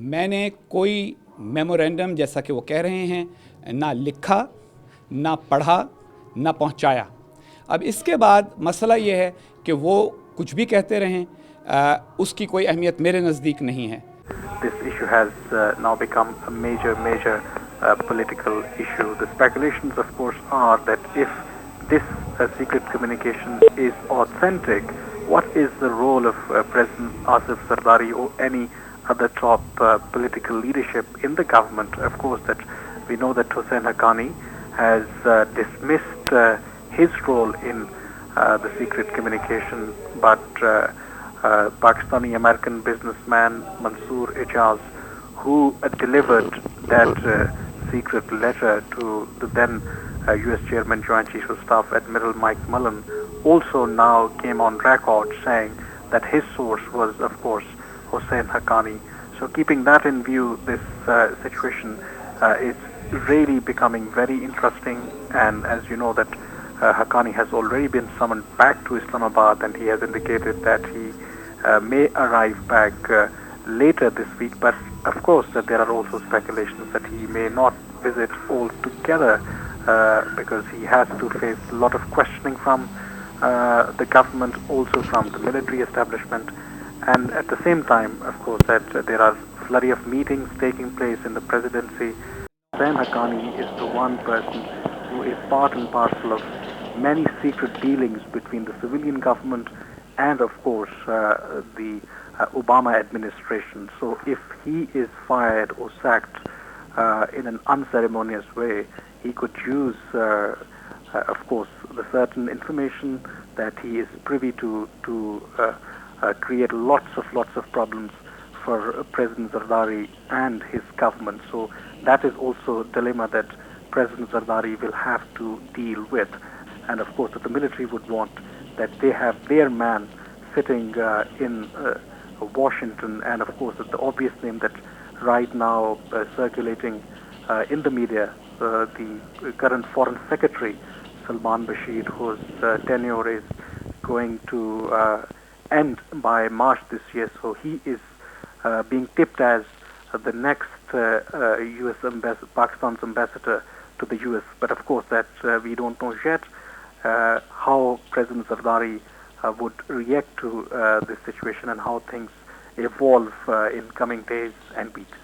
मैंने कोई मेमोरेंडम जैसा कि वो कह रहे हैं ना लिखा, ना पढ़ा, ना पहुंचाया। अब इसके बाद मसला ये है कि वो कुछ भी कहते रहें, उसकी कोई अहमियत मेरे नज़दीक नहीं है। This issue has now become a major political issue. The speculations, of course, are that if this secret communication is authentic, what is the role of President Asif Zardari or any other top political leadership in the government? Of course, that we know that Hussain Haqqani has dismissed his role in the secret communication, but Pakistani-American businessman Mansoor Ijaz, who delivered that secret letter to the then U.S. Chairman Joint Chiefs of Staff Admiral Mike Mullen, also now came on record saying that his source was, of course, Hussain Haqqani. So keeping that in view, this situation is really becoming very interesting, and as you know that Haqqani has already been summoned back to Islamabad, and he has indicated that he may arrive back later this week. But of course, that there are also speculations that he may not visit altogether because he has to face a lot of questioning from the government, also from the military establishment, and at the same time, of course, that there are flurry of meetings taking place in the presidency. Hussain Haqqani is the one person who is part and parcel of many secret dealings between the civilian government and, of course, the Obama administration. So if he is fired or sacked in an unceremonious way, he could use, of course, the certain information that he is privy to create lots of problems for President Zardari and his government. So that is also a dilemma that President Zardari will have to deal with. And of course, that the military would want that they have their man sitting in Washington, and of course, that the obvious name that right now circulating in the media, the current Foreign Secretary Salman Bashir, whose tenure is going to end by March this year. So he is being tipped as the next Pakistan's ambassador to the U.S. But of course, that we don't know yet how President Zardari would react to this situation and how things evolve in coming days and weeks.